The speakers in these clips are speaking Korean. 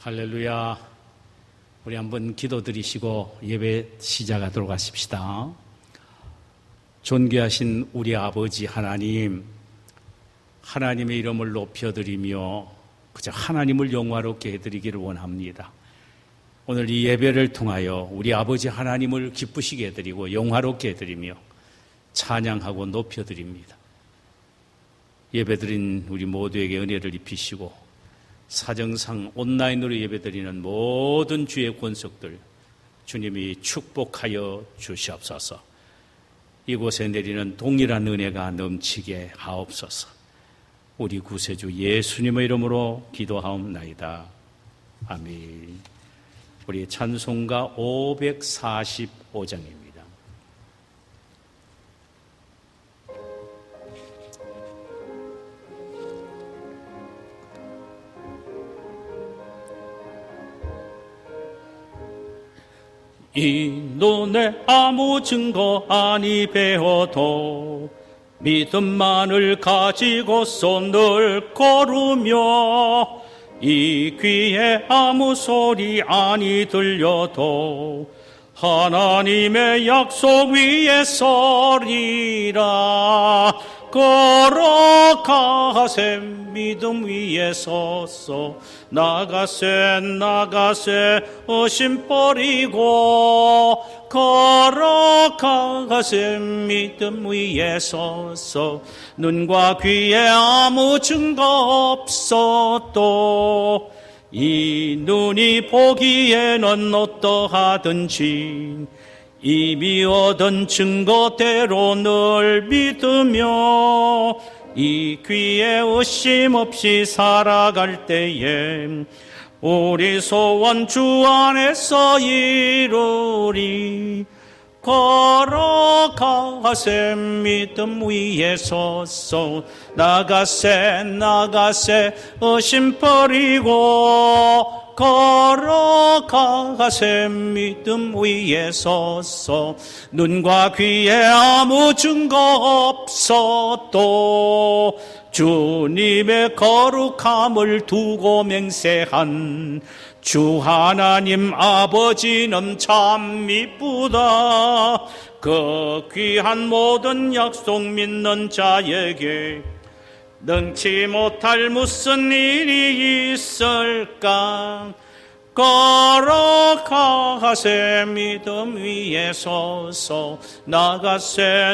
할렐루야. 우리 한번 기도드리시고 예배 시작하도록 하십시다. 존귀하신 우리 아버지 하나님, 하나님의 이름을 높여드리며 그저 하나님을 영화롭게 해드리기를 원합니다. 오늘 이 예배를 통하여 우리 아버지 하나님을 기쁘시게 해드리고 영화롭게 해드리며 찬양하고 높여드립니다. 예배드린 우리 모두에게 은혜를 입히시고 사정상 온라인으로 예배드리는 모든 주의 권속들 주님이 축복하여 주시옵소서. 이곳에 내리는 동일한 은혜가 넘치게 하옵소서. 우리 구세주 예수님의 이름으로 기도하옵나이다. 아멘. 우리 찬송가 545장입니다. 이 눈에 아무 증거 아니 배워도 믿음만을 가지고서 늘 걸으며 이 귀에 아무 소리 아니 들려도 하나님의 약속 위에 서리라. 걸어가세 믿음 위에 서서 나가세 의심 버리고 걸어가세 믿음 위에 서서 눈과 귀에 아무 증거 없어도 이 눈이 보기에는 어떠하든지 이미 얻은 증거대로 늘 믿으며 이 귀에 의심 없이 살아갈 때에 우리 소원 주 안에서 이루리. 걸어가세 믿음 위에 서서 나가세 의심 버리고 걸어가세 믿음 위에 서서 눈과 귀에 아무 증거 없어도 주님의 거룩함을 두고 맹세한 주 하나님 아버지는 참 이쁘다. 그 귀한 모든 약속 믿는 자에게 능치 못할 무슨 일이 있을까. 걸어가세 믿음 위에 서서 나가세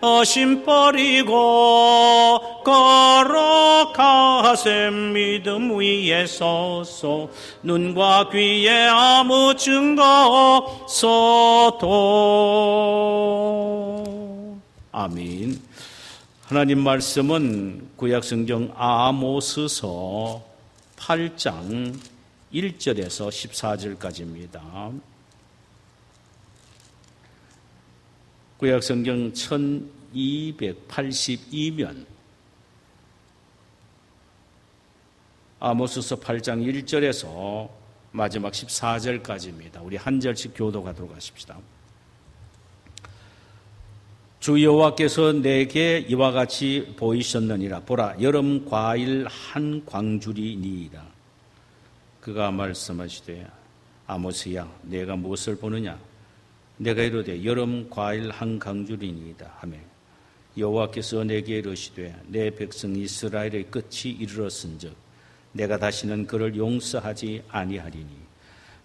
의심 버리고 걸어가세 믿음 위에 서서 눈과 귀에 아무 증거 없어도. 아멘. 하나님 말씀은 구약성경 아모스서 8장 1절에서 14절까지입니다. 구약성경 1282면 아모스서 8장 1절에서 마지막 14절까지입니다. 우리 한 절씩 교독하도록 하십시다. 주 여호와께서 내게 이와 같이 보이셨느니라. 보라, 여름 과일 한 광주리니이다. 그가 말씀하시되 아모스야, 내가 무엇을 보느냐? 내가 이르되 여름 과일 한 광주리니이다 하매 여호와께서 내게 이르시되 내 백성 이스라엘의 끝이 이르렀은즉 내가 다시는 그를 용서하지 아니하리니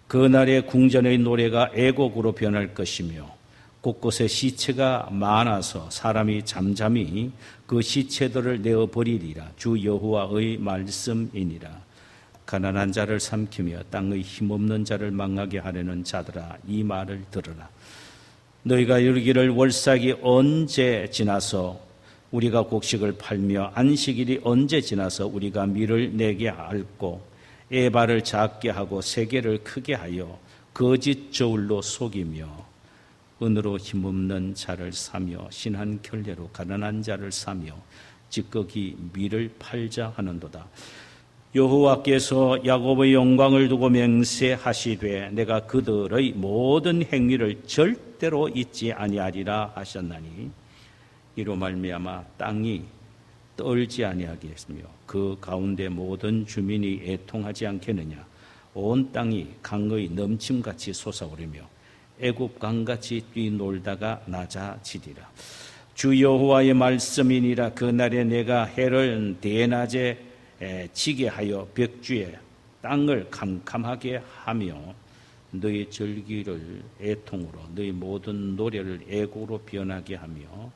그날의 궁전의 노래가 애곡으로 변할 것이며 곳곳에 시체가 많아서 사람이 잠잠히 그 시체들을 내어버리리라. 주 여호와의 말씀이니라. 가난한 자를 삼키며 땅의 힘없는 자를 망하게 하려는 자들아, 이 말을 들으라. 너희가 이르기를 월삭이 언제 지나서 우리가 곡식을 팔며 안식일이 언제 지나서 우리가 밀을 내게 앓고 에바를 작게 하고 세계를 크게 하여 거짓 저울로 속이며 은으로 힘없는 자를 사며 신한 결례로 가난한 자를 사며 찌꺼기 밀을 팔자 하는도다. 여호와께서 야곱의 영광을 두고 맹세하시되 내가 그들의 모든 행위를 절대로 잊지 아니하리라 하셨나니 이로 말미암아 땅이 떨지 아니하게 했으며 그 가운데 모든 주민이 애통하지 않겠느냐. 온 땅이 강의 넘침같이 솟아오르며 애굽 강같이 뛰놀다가 낮아지리라. 주 여호와의 말씀이니라. 그날에 내가 해를 대낮에 지게 하여 벽주에 땅을 캄캄하게 하며 너희 절기를 애통으로 너희 모든 노래를 애곡으로 변하게 하며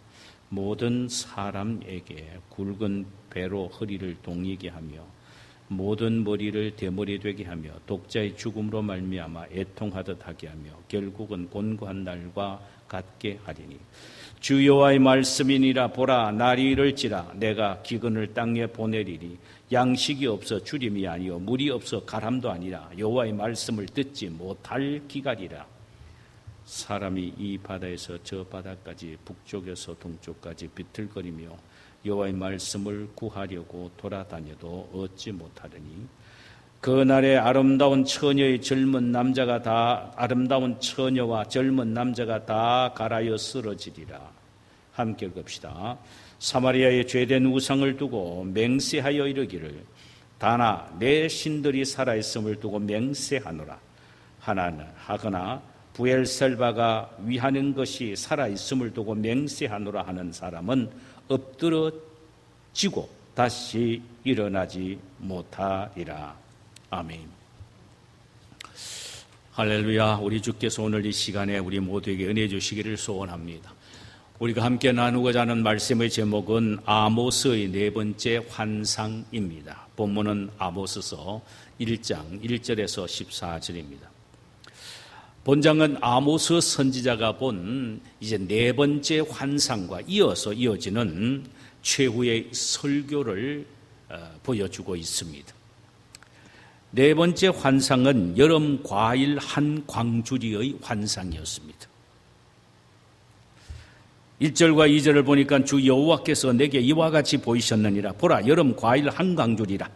모든 사람에게 굵은 배로 허리를 동이게 하며 모든 머리를 대머리 되게 하며 독자의 죽음으로 말미암아 애통하듯 하게 하며 결국은 곤고한 날과 같게 하리니 주 여호와의 말씀이니라. 보라, 날이 이를지라. 내가 기근을 땅에 보내리니 양식이 없어 주림이 아니요 물이 없어 가람도 아니라 여호와의 말씀을 듣지 못할 기갈이라. 사람이 이 바다에서 저 바다까지 북쪽에서 동쪽까지 비틀거리며 여호와의 말씀을 구하려고 돌아다녀도 얻지 못하리니 그날에 아름다운 처녀와 젊은 남자가 다 갈아여 쓰러지리라. 함께 읽읍시다. 사마리아의 죄된 우상을 두고 맹세하여 이르기를 다나 내 신들이 살아있음을 두고 맹세하노라. 하거나 부엘셀바가 위하는 것이 살아있음을 두고 맹세하노라 하는 사람은 엎드러지고 다시 일어나지 못하리라. 아멘. 할렐루야. 우리 주께서 오늘 이 시간에 우리 모두에게 은혜 주시기를 소원합니다. 우리가 함께 나누고자 하는 말씀의 제목은 아모스의 네 번째 환상입니다. 본문은 아모스서 1장 1절에서 14절입니다. 본장은 아모스 선지자가 본 이제 네 번째 환상과 이어지는 최후의 설교를 보여주고 있습니다. 네 번째 환상은 여름 과일 한 광주리의 환상이었습니다. 1절과 2절을 보니까 주 여호와께서 내게 이와 같이 보이셨느니라. 보라, 여름 과일 한 광주리라.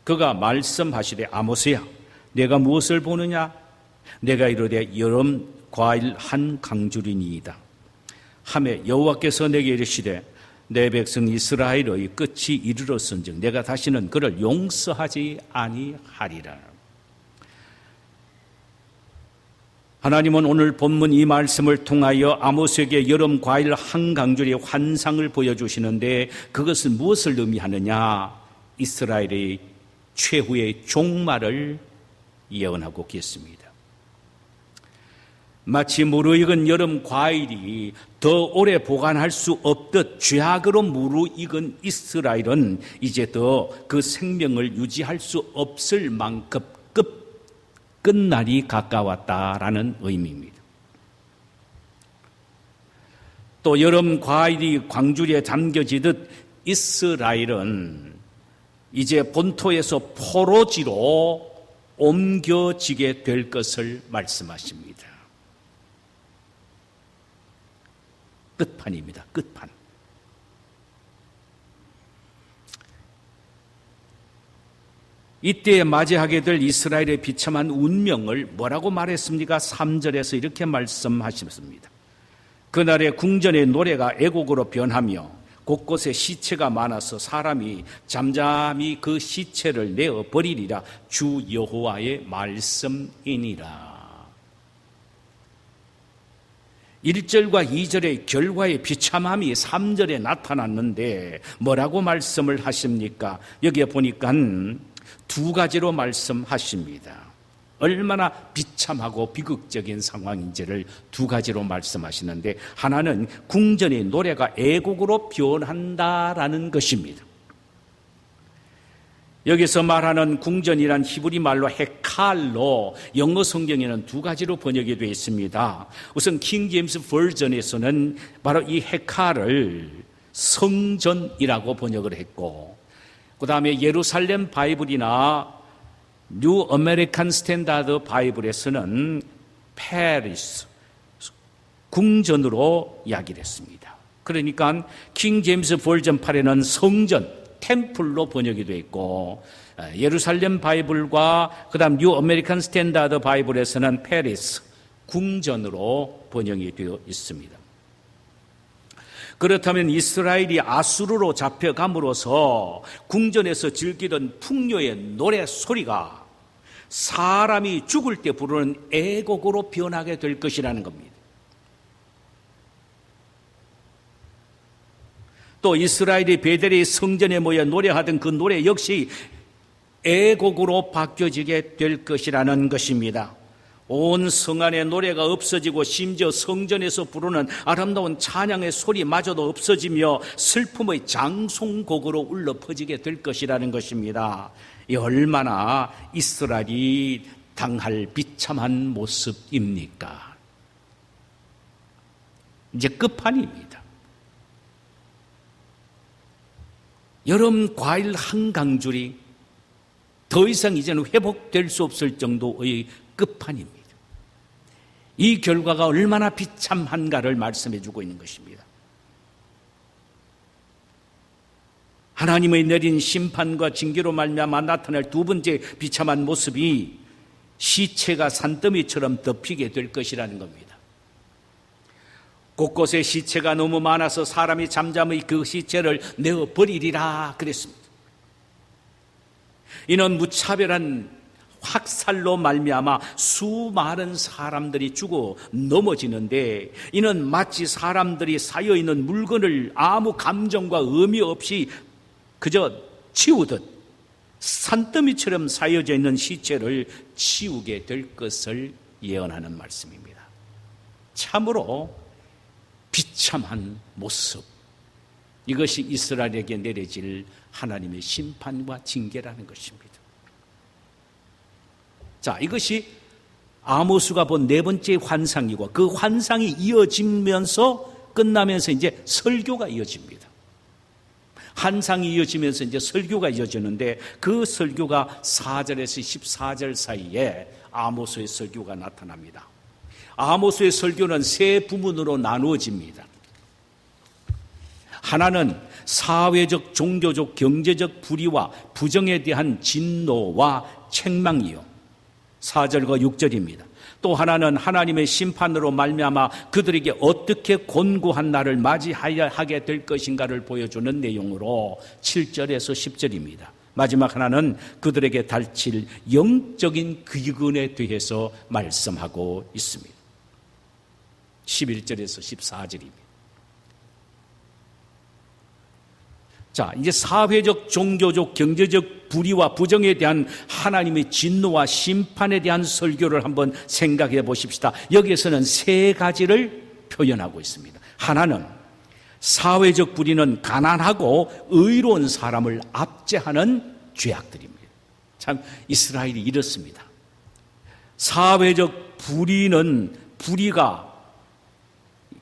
그가 말씀하시되 아모스야, 내가 무엇을 보느냐? 내가 이르되 여름 과일 한 강주리니이다. 하매 여호와께서 내게 이르시되 내 백성 이스라엘의 끝이 이르렀은즉 내가 다시는 그를 용서하지 아니하리라. 하나님은 오늘 본문 이 말씀을 통하여 아모스에게 여름 과일 한 강주리의 환상을 보여주시는데 그것은 무엇을 의미하느냐? 이스라엘의 최후의 종말을 예언하고 있습니다. 마치 무르익은 여름 과일이 더 오래 보관할 수 없듯 죄악으로 무르익은 이스라엘은 이제 더 그 생명을 유지할 수 없을 만큼 끝날이 가까웠다라는 의미입니다. 또 여름 과일이 광주리에 담겨지듯 이스라엘은 이제 본토에서 포로지로 옮겨지게 될 것을 말씀하십니다. 끝판입니다. 끝판. 이때에 맞이하게 될 이스라엘의 비참한 운명을 뭐라고 말했습니까? 3절에서 이렇게 말씀하셨습니다. 그날의 궁전의 노래가 애곡으로 변하며 곳곳에 시체가 많아서 사람이 잠잠히 그 시체를 내어버리리라. 주 여호와의 말씀이니라. 1절과 2절의 결과의 비참함이 3절에 나타났는데 뭐라고 말씀을 하십니까? 여기에 보니까 두 가지로 말씀하십니다. 얼마나 비참하고 비극적인 상황인지를 두 가지로 말씀하시는데 하나는 궁전의 노래가 애곡으로 변한다라는 것입니다. 여기서 말하는 궁전이란 히브리 말로 헤칼로 영어 성경에는 두 가지로 번역이 되어 있습니다. 우선 킹 제임스 버전에서는 바로 이 헤칼을 성전이라고 번역을 했고 그 다음에 예루살렘 바이블이나 뉴 아메리칸 스탠다드 바이블에서는 페리스, 궁전으로 이야기를 했습니다. 그러니까 킹 제임스 버전 8에는 성전, 템플로 번역이 되어 있고 예루살렘 바이블과 그 다음 뉴 아메리칸 스탠다드 바이블에서는 페리스, 궁전으로 번역이 되어 있습니다. 그렇다면 이스라엘이 아수르로 잡혀감으로써 궁전에서 즐기던 풍요의 노래 소리가 사람이 죽을 때 부르는 애곡으로 변하게 될 것이라는 겁니다. 또 이스라엘이 베델의 성전에 모여 노래하던 그 노래 역시 애곡으로 바뀌어지게 될 것이라는 것입니다. 온 성 안에 노래가 없어지고 심지어 성전에서 부르는 아름다운 찬양의 소리마저도 없어지며 슬픔의 장송곡으로 울려 퍼지게 될 것이라는 것입니다. 이 얼마나 이스라엘이 당할 비참한 모습입니까? 이제 끝판입니다. 여름 과일 한 강줄이 더 이상 이제는 회복될 수 없을 정도의 끝판입니다. 이 결과가 얼마나 비참한가를 말씀해 주고 있는 것입니다. 하나님의 내린 심판과 징계로 말미암아 나타날 두 번째 비참한 모습이 시체가 산더미처럼 덮이게 될 것이라는 겁니다. 곳곳에 시체가 너무 많아서 사람이 잠잠히 그 시체를 내어버리리라 그랬습니다. 이는 무차별한 학살로 말미암아 수많은 사람들이 죽어 넘어지는데, 이는 마치 사람들이 쌓여있는 물건을 아무 감정과 의미 없이 그저 치우듯 산더미처럼 쌓여져 있는 시체를 치우게 될 것을 예언하는 말씀입니다. 참으로 비참한 모습, 이것이 이스라엘에게 내려질 하나님의 심판과 징계라는 것입니다. 자, 이것이 아모스가 본 네 번째 환상이고, 그 환상이 이어지면서 끝나면서 이제 설교가 이어집니다. 환상이 이어지면서 이제 설교가 이어지는데, 그 설교가 4절에서 14절 사이에 아모스의 설교가 나타납니다. 아모스의 설교는 세 부문으로 나누어집니다. 하나는 사회적, 종교적, 경제적 불의와 부정에 대한 진노와 책망이요, 4절과 6절입니다. 또 하나는 하나님의 심판으로 말미암아 그들에게 어떻게 곤고한 날을 맞이하게 될 것인가를 보여주는 내용으로 7절에서 10절입니다. 마지막 하나는 그들에게 닥칠 영적인 기근에 대해서 말씀하고 있습니다. 11절에서 14절입니다. 자, 이제 사회적, 종교적, 경제적 불의와 부정에 대한 하나님의 진노와 심판에 대한 설교를 한번 생각해 보십시다. 여기에서는 세 가지를 표현하고 있습니다. 하나는 사회적 불의는 가난하고 의로운 사람을 압제하는 죄악들입니다. 참 이스라엘이 이렇습니다. 사회적 불의가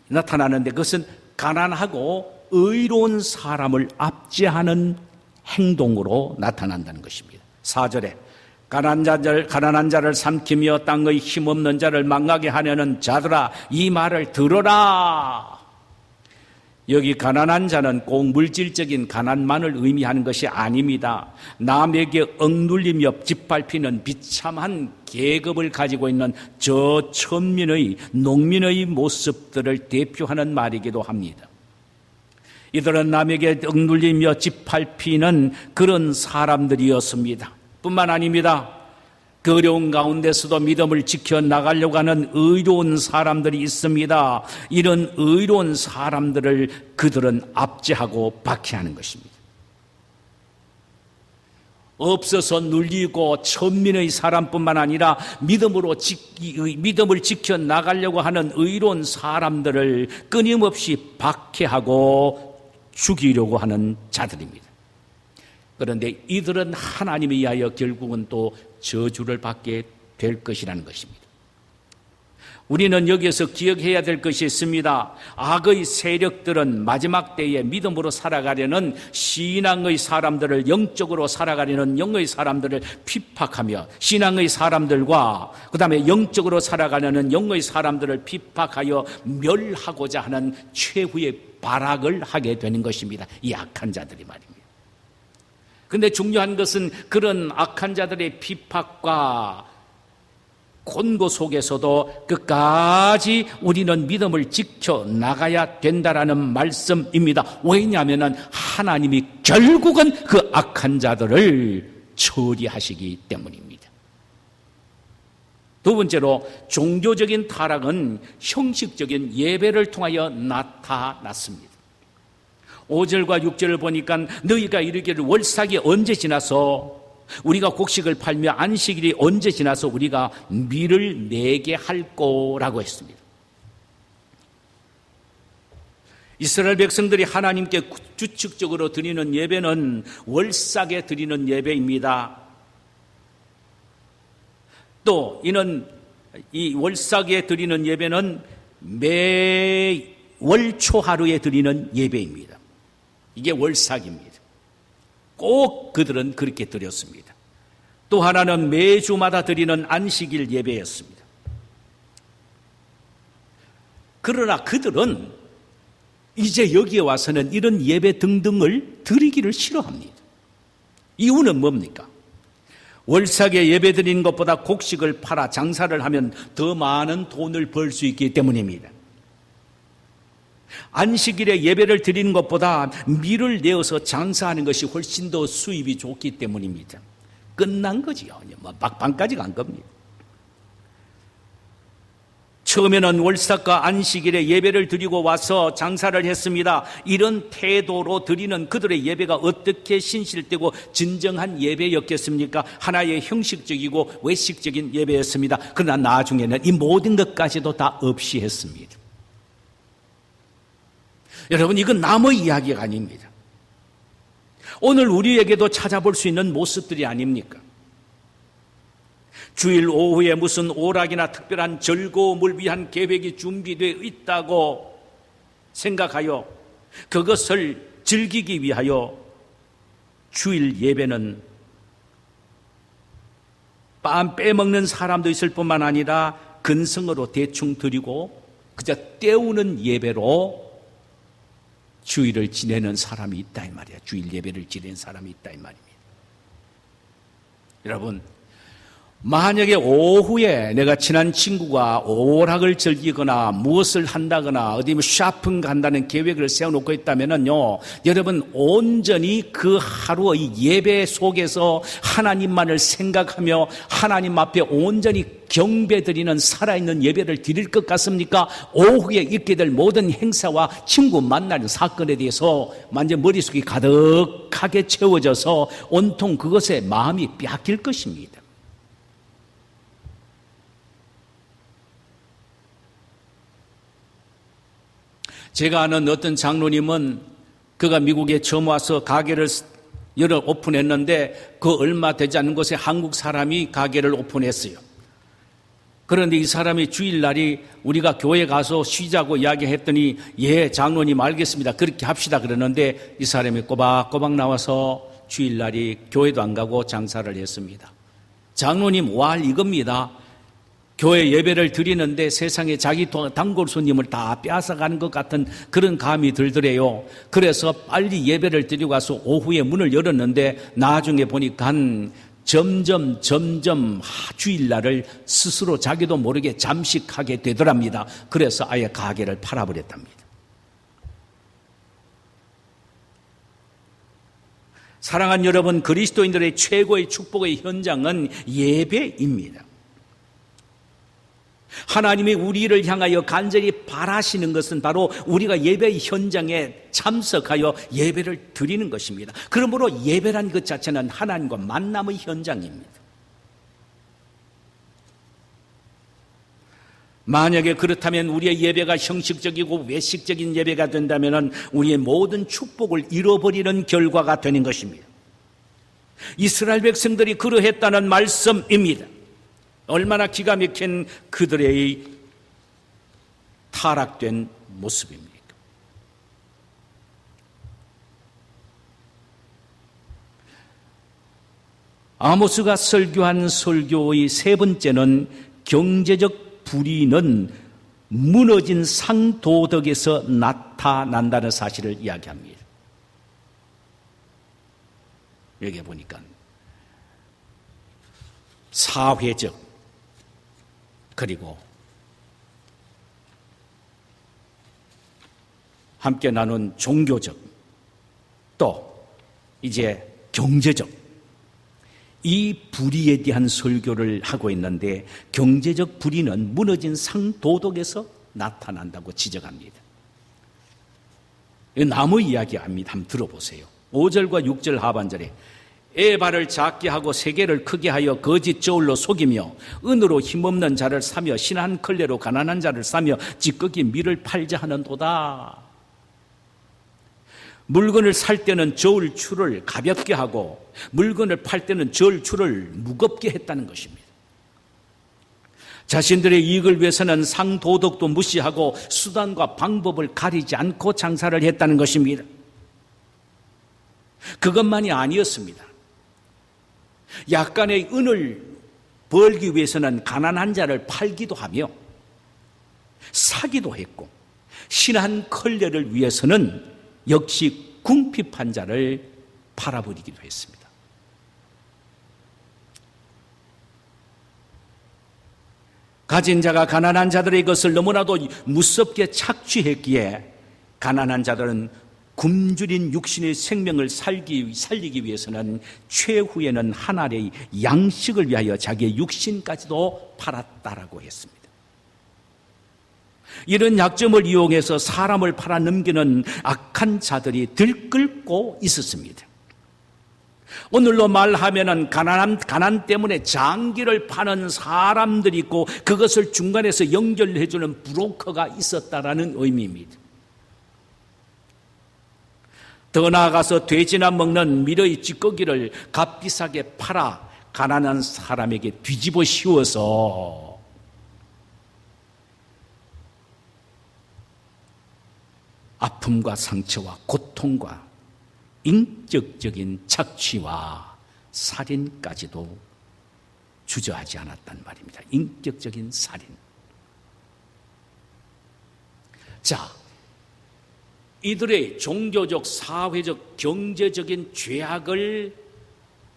나타나는데 그것은 가난하고 의로운 사람을 압제하는 행동으로 나타난다는 것입니다. 4절에 가난한 자를 삼키며 땅의 힘없는 자를 망하게 하려는 자들아, 이 말을 들어라. 여기 가난한 자는 꼭 물질적인 가난만을 의미하는 것이 아닙니다. 남에게 억눌리며 짓밟히는 비참한 계급을 가지고 있는 저 천민의, 농민의 모습들을 대표하는 말이기도 합니다. 이들은 남에게 억눌리며 짓밟히는 그런 사람들이었습니다. 뿐만 아닙니다. 그 어려운 가운데서도 믿음을 지켜나가려고 하는 의로운 사람들이 있습니다. 이런 의로운 사람들을 그들은 압제하고 박해하는 것입니다. 없어서 눌리고 천민의 사람뿐만 아니라 믿음을 지켜나가려고 하는 의로운 사람들을 끊임없이 박해하고 죽이려고 하는 자들입니다. 그런데 이들은 하나님에 의하여 결국은 또 저주를 받게 될 것이라는 것입니다. 우리는 여기에서 기억해야 될 것이 있습니다. 악의 세력들은 마지막 때에 믿음으로 살아가려는 신앙의 사람들을, 영적으로 살아가려는 영의 사람들을 피팍하며, 신앙의 사람들과 그 다음에 영적으로 살아가려는 영의 사람들을 피팍하여 멸하고자 하는 최후의 발악을 하게 되는 것입니다. 이 악한 자들이 말입니다. 그런데 중요한 것은 그런 악한 자들의 피팍과 곤고 속에서도 끝까지 우리는 믿음을 지켜 나가야 된다라는 말씀입니다. 왜냐하면 하나님이 결국은 그 악한 자들을 처리하시기 때문입니다. 두 번째로 종교적인 타락은 형식적인 예배를 통하여 나타났습니다. 5절과 6절을 보니까 너희가 이르기를 월삭이 언제 지나서 우리가 곡식을 팔며 안식일이 언제 지나서 우리가 밀을 내게 할 거라고 했습니다. 이스라엘 백성들이 하나님께 주축적으로 드리는 예배는 월삭에 드리는 예배입니다. 또 이는 이 월삭에 드리는 예배는 매 월초하루에 드리는 예배입니다. 이게 월삭입니다. 꼭 그들은 그렇게 드렸습니다. 또 하나는 매주마다 드리는 안식일 예배였습니다. 그러나 그들은 이제 여기에 와서는 이런 예배 등등을 드리기를 싫어합니다. 이유는 뭡니까? 월삭에 예배 드리는 것보다 곡식을 팔아 장사를 하면 더 많은 돈을 벌 수 있기 때문입니다. 안식일에 예배를 드리는 것보다 밀을 내어서 장사하는 것이 훨씬 더 수입이 좋기 때문입니다. 끝난 거지요. 막판까지 간 겁니다. 처음에는 월삭과 안식일에 예배를 드리고 와서 장사를 했습니다. 이런 태도로 드리는 그들의 예배가 어떻게 신실되고 진정한 예배였겠습니까? 하나의 형식적이고 외식적인 예배였습니다. 그러나 나중에는 이 모든 것까지도 다 없이 했습니다. 여러분, 이건 남의 이야기가 아닙니다. 오늘 우리에게도 찾아볼 수 있는 모습들이 아닙니까? 주일 오후에 무슨 오락이나 특별한 즐거움을 위한 계획이 준비되어 있다고 생각하여 그것을 즐기기 위하여 주일 예배는 빰 빼먹는 사람도 있을 뿐만 아니라 근성으로 대충 드리고 그저 때우는 예배로 주일을 지내는 사람이 있다 이 말이야. 주일 예배를 지내는 사람이 있다 이 말입니다. 여러분, 만약에 오후에 내가 친한 친구가 오락을 즐기거나 무엇을 한다거나 어디 쇼핑 간다는 계획을 세워놓고 있다면요, 여러분 온전히 그 하루의 예배 속에서 하나님만을 생각하며 하나님 앞에 온전히 경배드리는 살아있는 예배를 드릴 것 같습니까? 오후에 있게 될 모든 행사와 친구 만나는 사건에 대해서 완전 머릿속이 가득하게 채워져서 온통 그것에 마음이 뺏길 것입니다. 제가 아는 어떤 장로님은 그가 미국에 처음 와서 가게를 여러 오픈했는데 그 얼마 되지 않은 곳에 한국 사람이 가게를 오픈했어요. 그런데 이 사람이 주일날이 우리가 교회 가서 쉬자고 이야기했더니 예, 장로님 알겠습니다. 그렇게 합시다 그러는데 이 사람이 꼬박꼬박 나와서 주일날이 교회도 안 가고 장사를 했습니다. 장로님 왈 이겁니다. 교회 예배를 드리는데 세상에 자기 단골 손님을 다 빼앗아가는 것 같은 그런 감이 들더래요. 그래서 빨리 예배를 드리고 가서 오후에 문을 열었는데 나중에 보니까 점점 주일날을 스스로 자기도 모르게 잠식하게 되더랍니다. 그래서 아예 가게를 팔아버렸답니다. 사랑하는 여러분, 그리스도인들의 최고의 축복의 현장은 예배입니다. 하나님이 우리를 향하여 간절히 바라시는 것은 바로 우리가 예배 현장에 참석하여 예배를 드리는 것입니다. 그러므로 예배란 것 자체는 하나님과 만남의 현장입니다. 만약에 그렇다면 우리의 예배가 형식적이고 외식적인 예배가 된다면 우리의 모든 축복을 잃어버리는 결과가 되는 것입니다. 이스라엘 백성들이 그러했다는 말씀입니다. 얼마나 기가 막힌 그들의 타락된 모습입니까? 아모스가 설교한 설교의 세 번째는 경제적 불의는 무너진 상도덕에서 나타난다는 사실을 이야기합니다. 여기 보니까 사회적, 그리고 함께 나눈 종교적, 또 이제 경제적, 이 불의에 대한 설교를 하고 있는데 경제적 불의는 무너진 상도덕에서 나타난다고 지적합니다. 나무 이야기합니다. 한번 들어보세요. 5절과 6절 하반절에 에바를 작게 하고 세계를 크게 하여 거짓 저울로 속이며 은으로 힘없는 자를 사며 신한 걸레로 가난한 자를 사며 찌꺼기 밀을 팔자 하는도다. 물건을 살 때는 저울추를 가볍게 하고 물건을 팔 때는 저울추를 무겁게 했다는 것입니다. 자신들의 이익을 위해서는 상도덕도 무시하고 수단과 방법을 가리지 않고 장사를 했다는 것입니다. 그것만이 아니었습니다. 약간의 은을 벌기 위해서는 가난한 자를 팔기도 하며 사기도 했고 신한 걸레를 위해서는 역시 궁핍한 자를 팔아버리기도 했습니다. 가진 자가 가난한 자들의 것을 너무나도 무섭게 착취했기에 가난한 자들은 굶주린 육신의 생명을 살리기 위해서는 최후에는 한 알의 양식을 위하여 자기의 육신까지도 팔았다라고 했습니다. 이런 약점을 이용해서 사람을 팔아넘기는 악한 자들이 들끓고 있었습니다. 오늘로 말하면은 가난 때문에 장기를 파는 사람들이 있고 그것을 중간에서 연결해주는 브로커가 있었다라는 의미입니다. 더 나아가서 돼지나 먹는 밀의 찌꺼기를 값비싸게 팔아 가난한 사람에게 뒤집어 씌워서 아픔과 상처와 고통과 인격적인 착취와 살인까지도 주저하지 않았단 말입니다. 인격적인 살인. 자, 이들의 종교적, 사회적, 경제적인 죄악을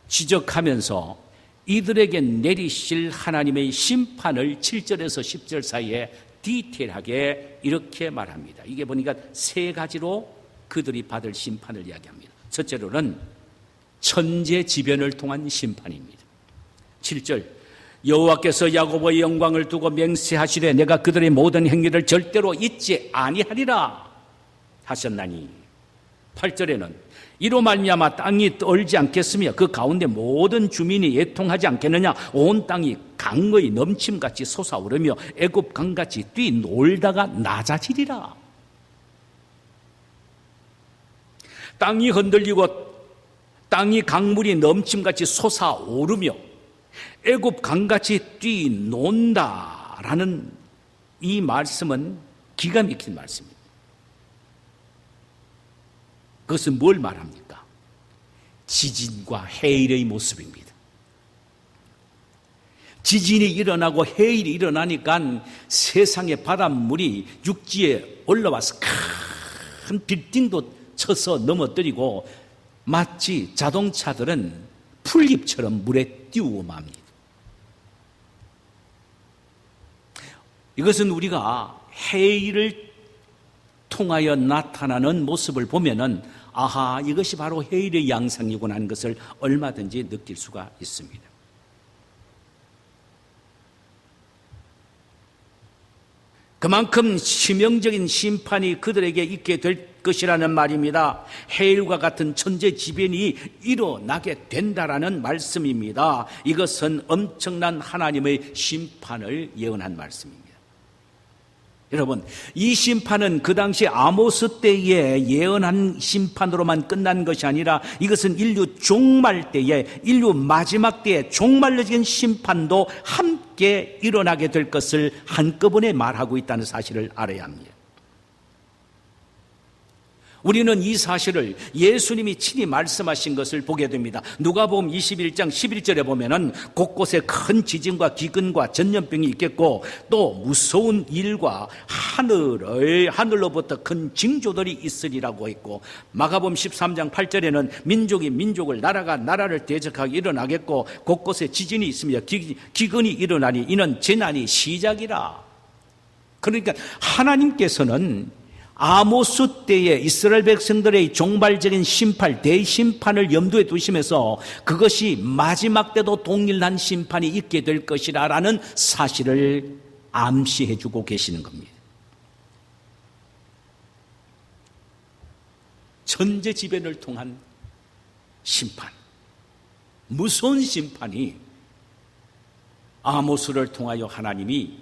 지적하면서 이들에게 내리실 하나님의 심판을 7절에서 10절 사이에 디테일하게 이렇게 말합니다. 이게 보니까 세 가지로 그들이 받을 심판을 이야기합니다. 첫째로는 천재지변을 통한 심판입니다. 7절 여호와께서 야곱의 영광을 두고 맹세하시되 내가 그들의 모든 행위를 절대로 잊지 아니하리라 하셨나니 8절에는 이로 말미암아 땅이 떨지 않겠으며 그 가운데 모든 주민이 애통하지 않겠느냐 온 땅이 강의 넘침같이 솟아오르며 애굽 강같이 뛰놀다가 낮아지리라. 땅이 흔들리고 땅이 강물이 넘침같이 솟아오르며 애굽 강같이 뛰논다라는 이 말씀은 기가 막힌 말씀입니다. 그것은 뭘 말합니까? 지진과 해일의 모습입니다. 지진이 일어나고 해일이 일어나니까 세상의 바닷물이 육지에 올라와서 큰 빌딩도 쳐서 넘어뜨리고 마치 자동차들은 풀잎처럼 물에 띄우고 맙니다. 이것은 우리가 해일을 통하여 나타나는 모습을 보면은 아하, 이것이 바로 해일의 양상이구나 하는 것을 얼마든지 느낄 수가 있습니다. 그만큼 치명적인 심판이 그들에게 있게 될 것이라는 말입니다. 해일과 같은 천재지변이 일어나게 된다라는 말씀입니다. 이것은 엄청난 하나님의 심판을 예언한 말씀입니다. 여러분, 이 심판은 그 당시 아모스 때에 예언한 심판으로만 끝난 것이 아니라 이것은 인류 종말 때에, 인류 마지막 때에 종말적인 심판도 함께 일어나게 될 것을 한꺼번에 말하고 있다는 사실을 알아야 합니다. 우리는 이 사실을 예수님이 친히 말씀하신 것을 보게 됩니다. 누가복음 21장 11절에 보면은 곳곳에 큰 지진과 기근과 전염병이 있겠고 또 무서운 일과 하늘로부터 큰 징조들이 있으리라고 했고, 마가복음 13장 8절에는 민족이 민족을, 나라가 나라를 대적하게 일어나겠고 곳곳에 지진이 있으며 기근이 일어나니 이는 재난이 시작이라. 그러니까 하나님께서는 아모스 때에 이스라엘 백성들의 종발적인 심판, 대심판을 염두에 두시면서 그것이 마지막 때도 동일한 심판이 있게 될 것이라는 사실을 암시해 주고 계시는 겁니다. 천재지변을 통한 심판, 무서운 심판이 아모스를 통하여 하나님이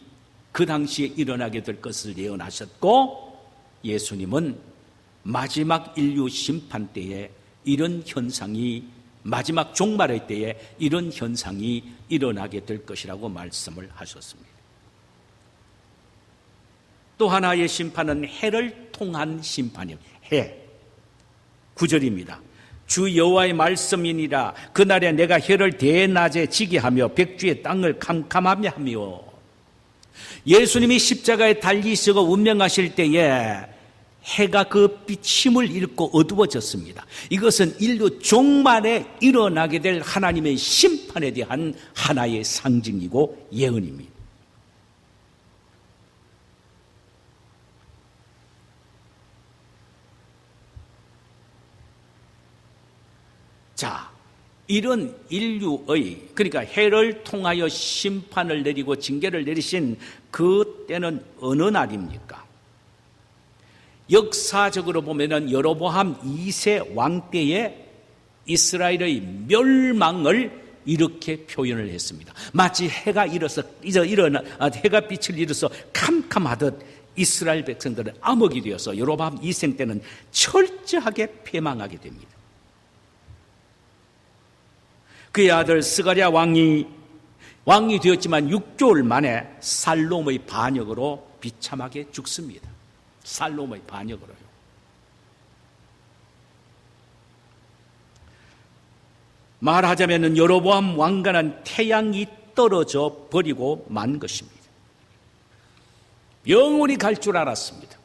그 당시에 일어나게 될 것을 예언하셨고, 예수님은 마지막 인류 심판 때에 이런 현상이, 마지막 종말의 때에 이런 현상이 일어나게 될 것이라고 말씀을 하셨습니다. 또 하나의 심판은 해를 통한 심판이에요. 해. 9절입니다. 주 여호와의 말씀이니라. 그날에 내가 해를 대낮에 지게 하며 백주의 땅을 캄캄하게 하며. 예수님이 십자가에 달리시고 운명하실 때에 해가 그 비침을 잃고 어두워졌습니다. 이것은 인류 종말에 일어나게 될 하나님의 심판에 대한 하나의 상징이고 예언입니다. 자, 이런 인류의, 그러니까 해를 통하여 심판을 내리고 징계를 내리신 그 때는 어느 날입니까? 역사적으로 보면은 여로보암 2세 왕 때에 이스라엘의 멸망을 이렇게 표현을 했습니다. 마치 해가 해가 빛을 잃어서 캄캄하듯 이스라엘 백성들은 암흑이 되어서 여로보암 2세 때는 철저하게 패망하게 됩니다. 그의 아들 스가랴 왕이 되었지만 6개월 만에 살롬의 반역으로 비참하게 죽습니다. 살롬의 반역으로요. 말하자면 여로보암 왕가는 태양이 떨어져 버리고 만 것입니다. 영원히 갈 줄 알았습니다.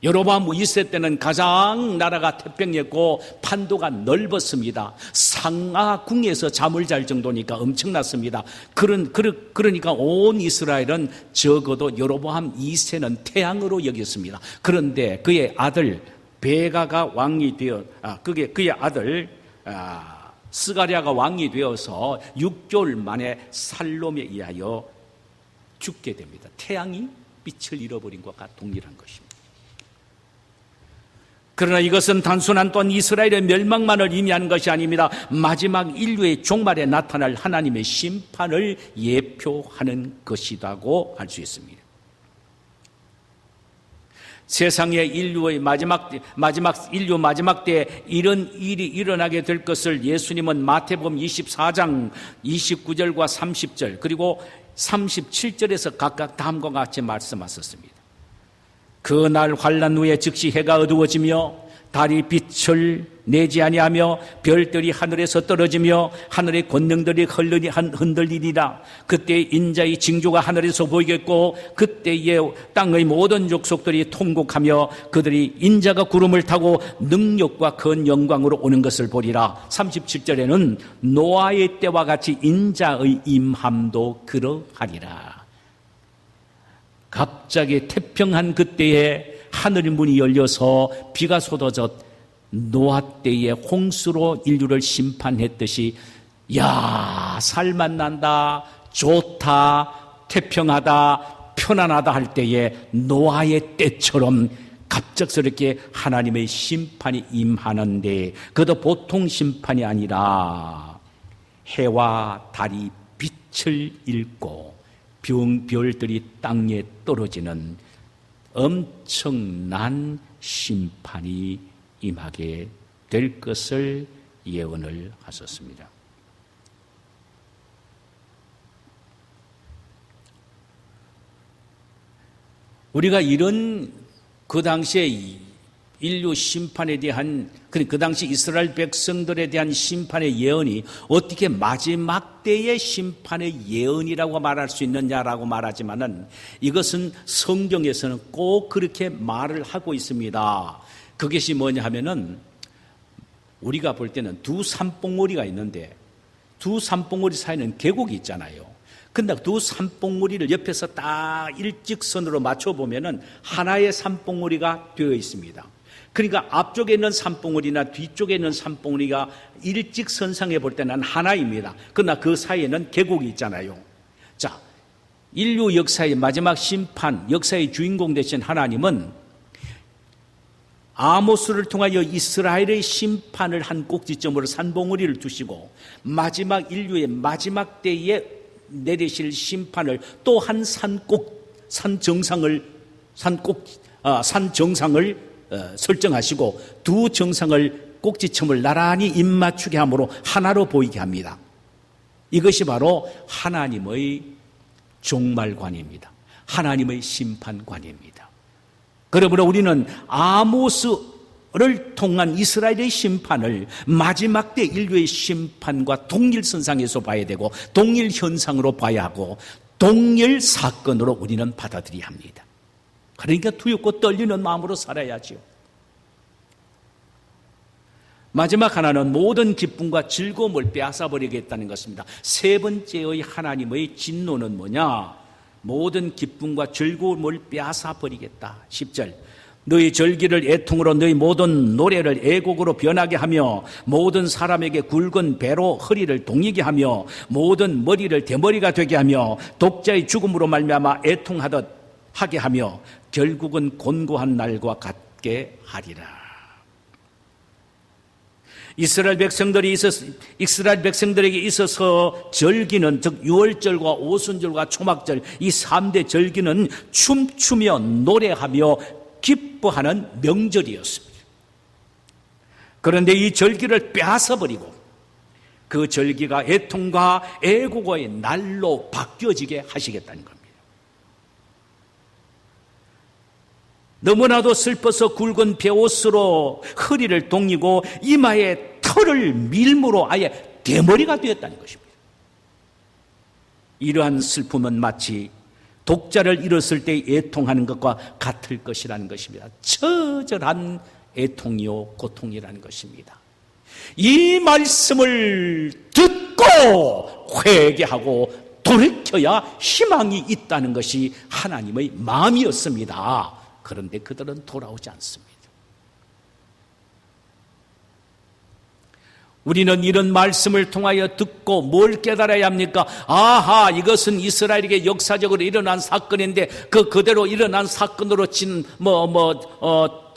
여로보암 2세 때는 가장 나라가 태평했고 판도가 넓었습니다. 상하궁에서 잠을 잘 정도니까 엄청났습니다. 그러니까 온 이스라엘은 적어도 여로보암 2세는 태양으로 여겼습니다. 그런데 그의 아들 베가가 왕이 되어 그의 아들 스가랴가 왕이 되어서 6개월 만에 살롬에 의하여 죽게 됩니다. 태양이 빛을 잃어버린 것과 동일한 것입니다. 그러나 이것은 단순한 또한 이스라엘의 멸망만을 의미하는 것이 아닙니다. 마지막 인류의 종말에 나타날 하나님의 심판을 예표하는 것이라고 할 수 있습니다. 세상의 인류의 마지막 때에 이런 일이 일어나게 될 것을 예수님은 마태복음 24장 29절과 30절 그리고 37절에서 각각 다음과 같이 말씀하셨습니다. 그날 환난 후에 즉시 해가 어두워지며 달이 빛을 내지 아니하며 별들이 하늘에서 떨어지며 하늘의 권능들이 흔들리리라. 그때 인자의 징조가 하늘에서 보이겠고 그때에 땅의 모든 족속들이 통곡하며 그들이 인자가 구름을 타고 능력과 큰 영광으로 오는 것을 보리라. 37절에는 노아의 때와 같이 인자의 임함도 그러하리라. 갑자기 태평한 그때에 하늘의 문이 열려서 비가 쏟아져 노아 때에 홍수로 인류를 심판했듯이 야, 살만 난다, 좋다, 태평하다, 편안하다 할 때에 노아의 때처럼 갑작스럽게 하나님의 심판이 임하는데 그것도 보통 심판이 아니라 해와 달이 빛을 잃고 별들이 땅에 떨어지는 엄청난 심판이 임하게 될 것을 예언을 하셨습니다. 우리가 이런 그 당시에 인류 심판에 대한 그 당시 이스라엘 백성들에 대한 심판의 예언이 어떻게 마지막 때의 심판의 예언이라고 말할 수 있느냐라고 말하지만은 이것은 성경에서는 꼭 그렇게 말을 하고 있습니다. 그것이 뭐냐 하면은 우리가 볼 때는 두 산봉우리가 있는데 두 산봉우리 사이에는 계곡이 있잖아요. 근데 두 산봉우리를 옆에서 딱 일직선으로 맞춰보면은 하나의 산봉우리가 되어 있습니다. 그러니까 앞쪽에 있는 산봉우리나 뒤쪽에 있는 산봉우리가 일직선상에 볼 때는 하나입니다. 그러나 그 사이에는 계곡이 있잖아요. 자, 인류 역사의 마지막 심판, 역사의 주인공 되신 하나님은 아모스를 통하여 이스라엘의 심판을 한 꼭지점으로 산봉우리를 두시고 마지막 인류의 마지막 때에 내리실 심판을 또 한 산 정상을 설정하시고 두 정상을 꼭지점을 나란히 입맞추게 함으로 하나로 보이게 합니다. 이것이 바로 하나님의 종말관입니다. 하나님의 심판관입니다. 그러므로 우리는 아모스를 통한 이스라엘의 심판을 마지막 때 인류의 심판과 동일선상에서 봐야 되고 동일현상으로 봐야 하고 동일 사건으로 우리는 받아들여야 합니다. 그러니까 두렵고 떨리는 마음으로 살아야지요. 마지막 하나는 모든 기쁨과 즐거움을 빼앗아버리겠다는 것입니다. 세 번째의 하나님의 진노는 뭐냐? 모든 기쁨과 즐거움을 빼앗아버리겠다. 10절 너희 절기를 애통으로 너희 모든 노래를 애곡으로 변하게 하며 모든 사람에게 굵은 배로 허리를 동이게 하며 모든 머리를 대머리가 되게 하며 독자의 죽음으로 말미암아 애통하듯 하게 하며 결국은 곤고한 날과 같게 하리라. 이스라엘 백성들에게 있어서 절기는 즉 유월절과 오순절과 초막절 이 3대 절기는 춤추며 노래하며 기뻐하는 명절이었습니다. 그런데 이 절기를 빼앗아버리고 그 절기가 애통과 애고의 날로 바뀌어지게 하시겠다는 겁니다. 너무나도 슬퍼서 굵은 베옷으로 허리를 동이고 이마에 털을 밀므로 아예 대머리가 되었다는 것입니다. 이러한 슬픔은 마치 독자를 잃었을 때 애통하는 것과 같을 것이라는 것입니다. 처절한 애통이요 고통이라는 것입니다. 이 말씀을 듣고 회개하고 돌이켜야 희망이 있다는 것이 하나님의 마음이었습니다. 그런데 그들은 돌아오지 않습니다. 우리는 이런 말씀을 통하여 듣고 뭘 깨달아야 합니까? 아하, 이것은 이스라엘에게 역사적으로 일어난 사건인데 그대로 일어난 사건으로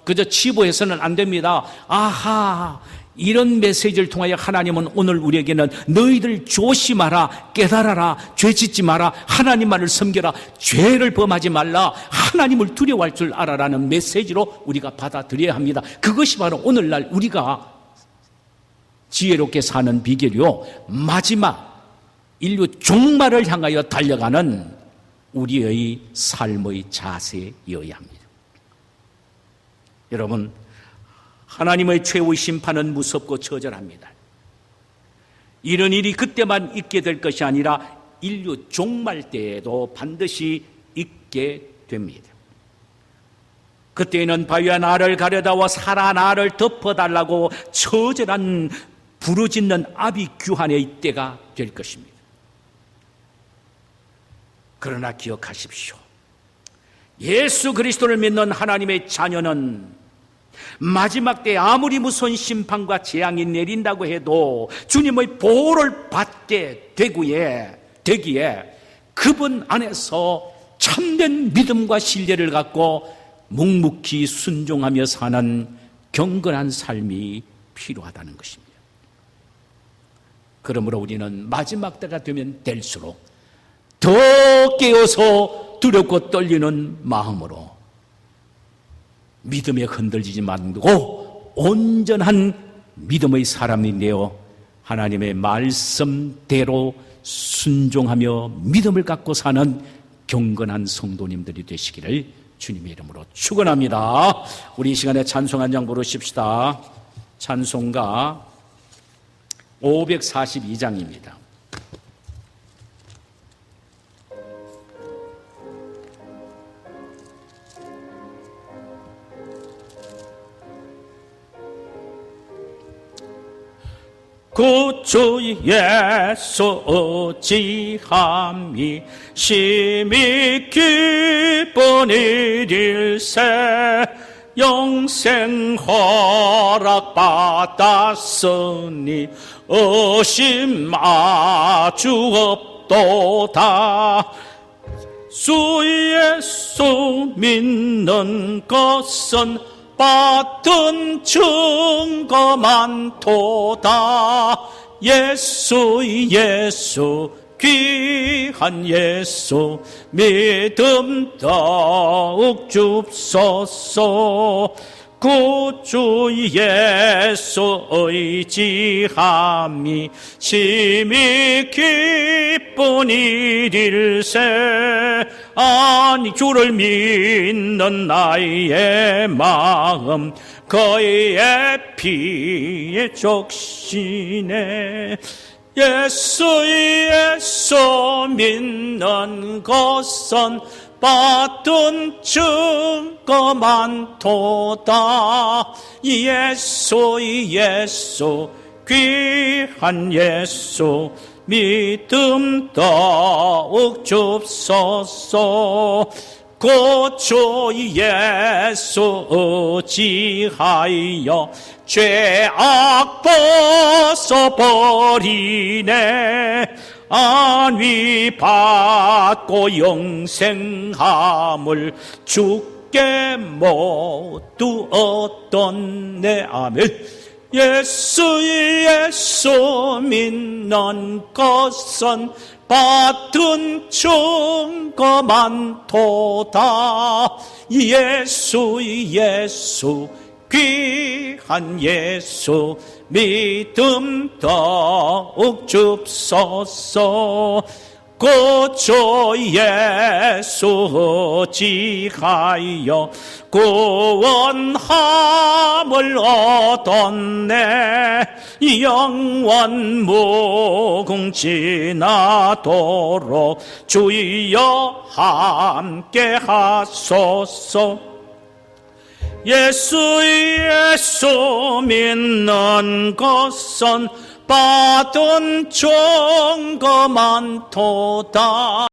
그저 치부해서는 안 됩니다. 아하, 이런 메시지를 통하여 하나님은 오늘 우리에게는 너희들 조심하라, 깨달아라, 죄짓지 마라, 하나님만을 섬겨라, 죄를 범하지 말라, 하나님을 두려워할 줄 알아라는 메시지로 우리가 받아들여야 합니다. 그것이 바로 오늘날 우리가 지혜롭게 사는 비결이요, 마지막 인류 종말을 향하여 달려가는 우리의 삶의 자세여야 합니다. 여러분, 하나님의 최후의 심판은 무섭고 처절합니다. 이런 일이 그때만 있게 될 것이 아니라 인류 종말 때에도 반드시 있게 됩니다. 그때는 바위와 나를 가려다와 살아 나를 덮어달라고 처절한 부르짖는 아비규환의 때가 될 것입니다. 그러나 기억하십시오. 예수 그리스도를 믿는 하나님의 자녀는 마지막 때 아무리 무서운 심판과 재앙이 내린다고 해도 주님의 보호를 받게 되기에 그분 안에서 참된 믿음과 신뢰를 갖고 묵묵히 순종하며 사는 경건한 삶이 필요하다는 것입니다. 그러므로 우리는 마지막 때가 되면 될수록 더 깨어서 두렵고 떨리는 마음으로 믿음에 흔들리지 말고 온전한 믿음의 사람이 되어 하나님의 말씀대로 순종하며 믿음을 갖고 사는 경건한 성도님들이 되시기를 주님의 이름으로 축원합니다. 우리 이 시간에 찬송 한 장 부르십시다. 찬송가 542장입니다. 구주 예수 의지함이 심히 기쁜 일일세 영생 허락받았으니 의심 아주 없도다. 주 예수 믿는 것은 받은 증거 많도다. 예수 귀한 예수 믿음 더욱 줍소서. 구주 예수 의지함이 심히 기쁜 일일세. 아니 주를 믿는 나의 마음 그의 피에 적시네. 예수 믿는 것은 받은 증거 많도다. 예수 귀한 예수 믿음 더욱 줍소서. 구주 예수 의지하여 죄악 벗어버리네. 안위 받고 영생함을 주께 모두 얻었네. 아멘. 예수 믿는 것은 받은 증거 많도다. 예수 귀한 예수 믿음 더욱 줍소서. 구주 예수 의지하여 구원함을 얻었네. 영원 무궁지나도록 주여 함께 하소서. 예수 믿는 것은 받은 증거 많도다.